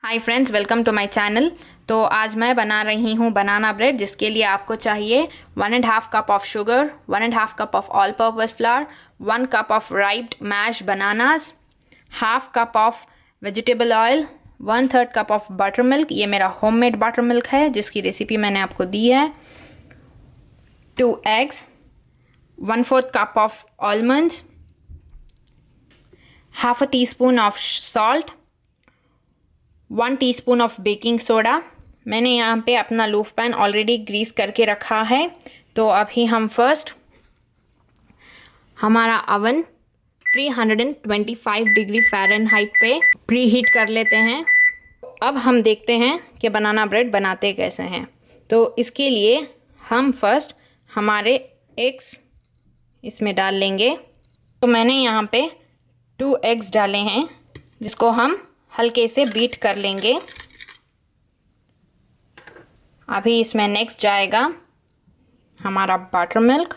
Hi friends, welcome to my channel. तो आज मैं बना रही हूँ बनाना ब्रेड, जिसके लिए आपको चाहिए 1.5 cup of sugar, 1.5 cup of all purpose flour, 1 cup of riped mashed bananas, half cup of vegetable oil, 1/3 cup of butter milk. ये मेरा होममेड बटर मिल्क है जिसकी रेसिपी मैंने आपको दी है। 2 eggs, 1/4 cup of almonds, half a tea spoon of salt, 1 teaspoon of baking soda. मैंने यहाँ पे अपना लूफ पैन ऑलरेडी ग्रीस करके रखा है। तो अभी हम फर्स्ट हमारा अवन 325 डिग्री फ़ारेनहाइट पे प्री हीट कर लेते हैं। अब हम देखते हैं कि बनाना ब्रेड बनाते कैसे हैं। तो इसके लिए हम फर्स्ट हमारे एग्स इसमें डाल लेंगे। तो मैंने यहाँ पे 2 एग्स डाले हैं जिसको हम हल्के से बीट कर लेंगे। अभी इसमें नेक्स्ट जाएगा हमारा बटर मिल्क,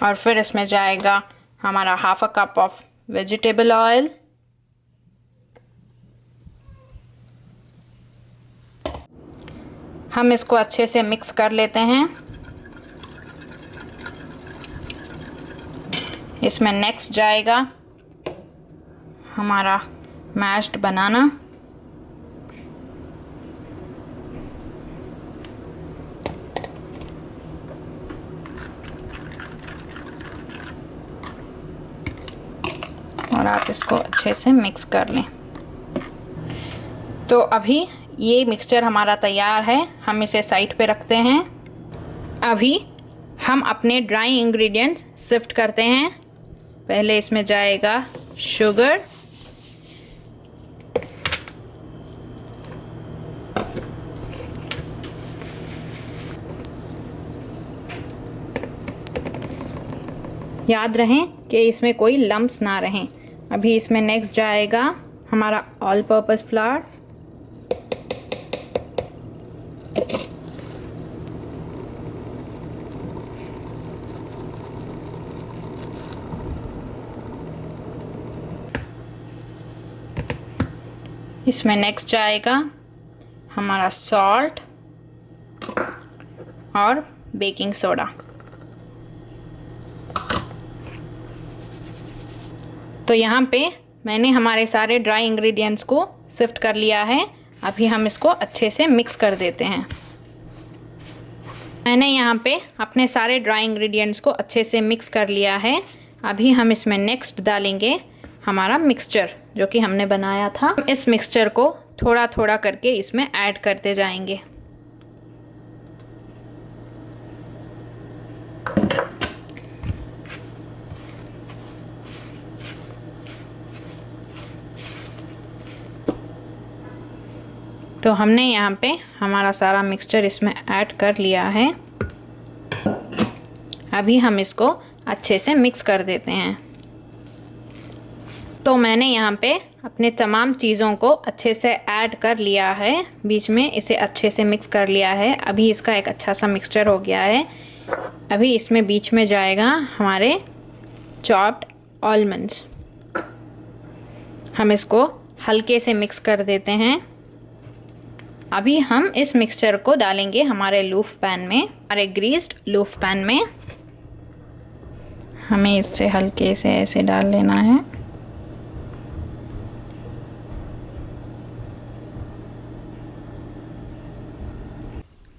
और फिर इसमें जाएगा हमारा half a cup of vegetable oil, हम इसको अच्छे से मिक्स कर लेते हैं। इसमें नेक्स्ट जाएगा हमारा मैश्ड बनाना, और आप इसको अच्छे से मिक्स कर लें। तो अभी ये मिक्सचर हमारा तैयार है, हम इसे साइड पे रखते हैं। अभी हम अपने ड्राई इंग्रेडिएंट्स सिफ्ट करते हैं। पहले इसमें जाएगा शुगर, याद रहें कि इसमें कोई लम्प्स ना रहें। अभी इसमें नेक्स्ट जाएगा हमारा ऑल पर्पस फ्लावर, इसमें नेक्स्ट जाएगा हमारा सॉल्ट और बेकिंग सोडा। तो यहाँ पे मैंने हमारे सारे ड्राई इंग्रेडिएंट्स को सिफ्ट कर लिया है। अभी हम इसको अच्छे से मिक्स कर देते हैं। मैंने यहाँ पे अपने सारे ड्राई इंग्रेडिएंट्स को अच्छे से मिक्स कर लिया है। अभी हम इसमें नेक्स्ट डालेंगे हमारा मिक्सचर जो कि हमने बनाया था। इस मिक्सचर को थोड़ा थोड़ा करके इसमें ऐड करते जाएंगे। तो हमने यहाँ पे हमारा सारा मिक्सचर इसमें ऐड कर लिया है। अभी हम इसको अच्छे से मिक्स कर देते हैं। तो मैंने यहाँ पे अपने तमाम चीज़ों को अच्छे से ऐड कर लिया है, बीच में इसे अच्छे से मिक्स कर लिया है। अभी इसका एक अच्छा सा मिक्सचर हो गया है। अभी इसमें बीच में जाएगा हमारे चॉप्ड आलमंड्स, हम इसको हल्के से मिक्स कर देते हैं। अभी हम इस मिक्सचर को डालेंगे हमारे लूफ पैन में, हमारे ग्रीस्ड लूफ पैन में। हमें इससे हल्के से ऐसे डाल लेना है।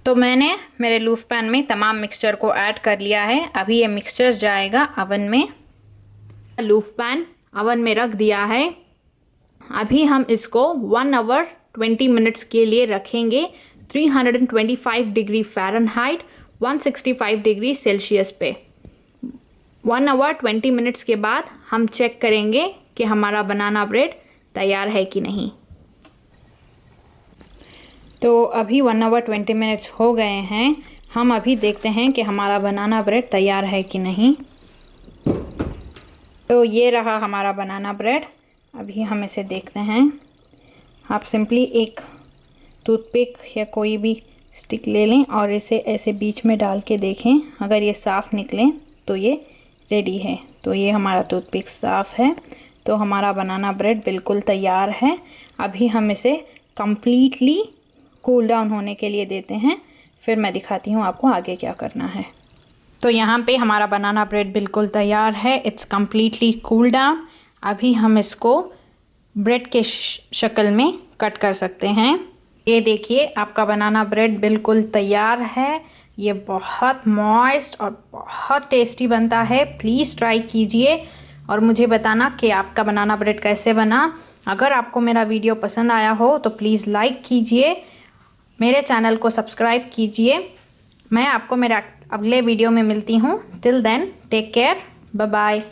तो मैंने मेरे लूफ पैन में तमाम मिक्सचर को ऐड कर लिया है। अभी ये मिक्सचर जाएगा अवन में। लूफ पैन अवन में रख दिया है। अभी हम इसको 1 आवर 20 मिनट्स के लिए रखेंगे 325 डिग्री फ़ारेनहाइट 165 डिग्री सेल्सियस पे। 1 आवर 20 मिनट्स के बाद हम चेक करेंगे कि हमारा बनाना ब्रेड तैयार है कि नहीं। तो अभी 1 आवर 20 मिनट्स हो गए हैं। हम अभी देखते हैं कि हमारा बनाना ब्रेड तैयार है कि नहीं। तो ये रहा हमारा बनाना ब्रेड। अभी हम इसे देखते हैं। आप सिंपली एक टूथपिक या कोई भी स्टिक ले लें और इसे ऐसे बीच में डाल के देखें, अगर ये साफ़ निकले तो ये रेडी है। तो ये हमारा टूथपिक साफ़ है, तो हमारा बनाना ब्रेड बिल्कुल तैयार है। अभी हम इसे कम्प्लीटली कूल डाउन होने के लिए देते हैं, फिर मैं दिखाती हूँ आपको आगे क्या करना है। तो यहाँ पे हमारा बनाना ब्रेड बिल्कुल तैयार है, इट्स कम्प्लीटली कूल डाउन। अभी हम इसको ब्रेड के शक्ल में कट कर सकते हैं। ये देखिए आपका बनाना ब्रेड बिल्कुल तैयार है। ये बहुत मॉइस्ट और बहुत टेस्टी बनता है। प्लीज़ ट्राई कीजिए और मुझे बताना कि आपका बनाना ब्रेड कैसे बना। अगर आपको मेरा वीडियो पसंद आया हो तो प्लीज़ लाइक कीजिए, मेरे चैनल को सब्सक्राइब कीजिए। मैं आपको मेरा अगले वीडियो में मिलती हूँ। Till then take care, bye bye.